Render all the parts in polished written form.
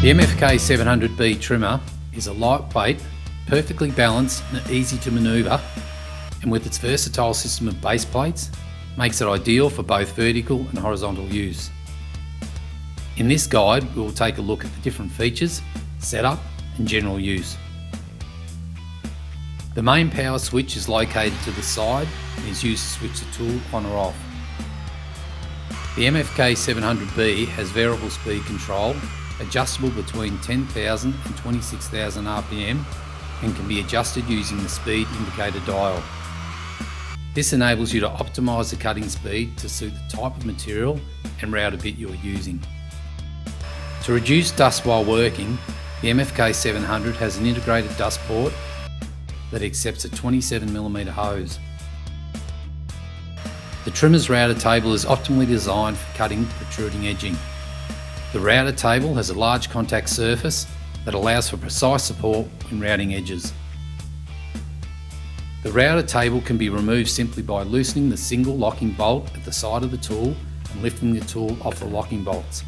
The MFK 700B trimmer is a lightweight, perfectly balanced and easy to manoeuvre, and with its versatile system of base plates, makes it ideal for both vertical and horizontal use. In this guide, we will take a look at the different features, setup and general use. The main power switch is located to the side and is used to switch the tool on or off. The MFK 700B has variable speed control, adjustable between 10,000 and 26,000 RPM, and can be adjusted using the speed indicator dial. This enables you to optimise the cutting speed to suit the type of material and router bit you are using. To reduce dust while working, the MFK 700 has an integrated dust port that accepts a 27mm hose. The trimmer's router table is optimally designed for cutting protruding edging. The router table has a large contact surface that allows for precise support when routing edges. The router table can be removed simply by loosening the single locking bolt at the side of the tool and lifting the tool off the locking bolts.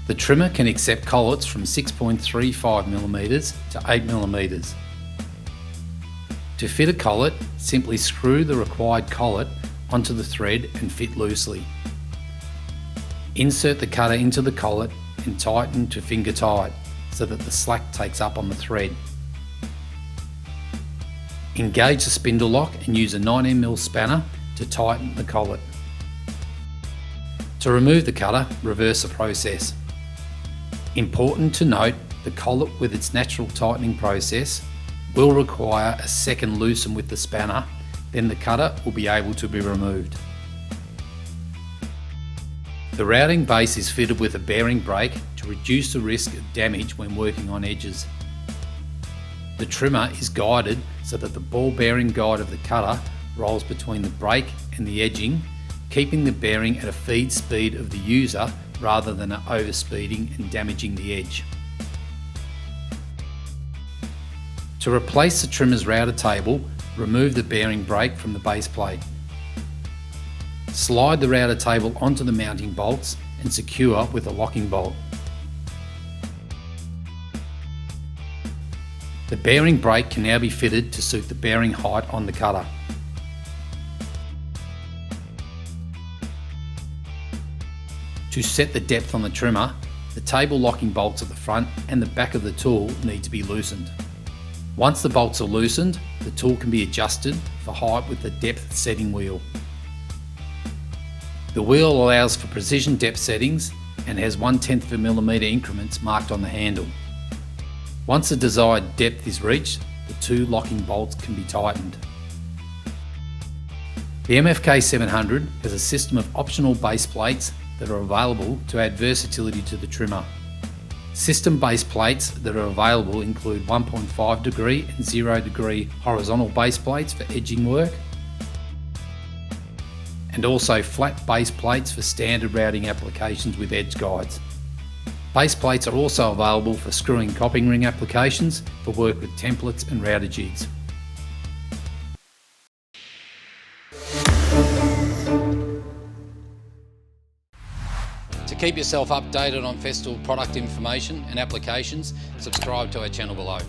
The trimmer can accept collets from 6.35mm to 8mm. To fit a collet, simply screw the required collet onto the thread and fit loosely. Insert the cutter into the collet and tighten to finger tight so that the slack takes up on the thread. Engage the spindle lock and use a 19mm spanner to tighten the collet. To remove the cutter, reverse the process. Important to note, the collet with its natural tightening process will require a second loosen with the spanner, then the cutter will be able to be removed. The routing base is fitted with a bearing brake to reduce the risk of damage when working on edges. The trimmer is guided so that the ball bearing guide of the cutter rolls between the brake and the edging, keeping the bearing at a feed speed of the user rather than overspeeding and damaging the edge. To replace the trimmer's router table, remove the bearing brake from the base plate. Slide the router table onto the mounting bolts and secure with a locking bolt. The bearing brake can now be fitted to suit the bearing height on the cutter. To set the depth on the trimmer, the table locking bolts at the front and the back of the tool need to be loosened. Once the bolts are loosened, the tool can be adjusted for height with the depth setting wheel. The wheel allows for precision depth settings and has 1/10mm increments marked on the handle. Once the desired depth is reached, the two locking bolts can be tightened. The MFK 700 has a system of optional base plates that are available to add versatility to the trimmer. System base plates that are available include 1.5 degree and 0 degree horizontal base plates for edging work, and also flat base plates for standard routing applications with edge guides. Base plates are also available for screwing copping ring applications for work with templates and router jigs. To keep yourself updated on Festool product information and applications, subscribe to our channel below.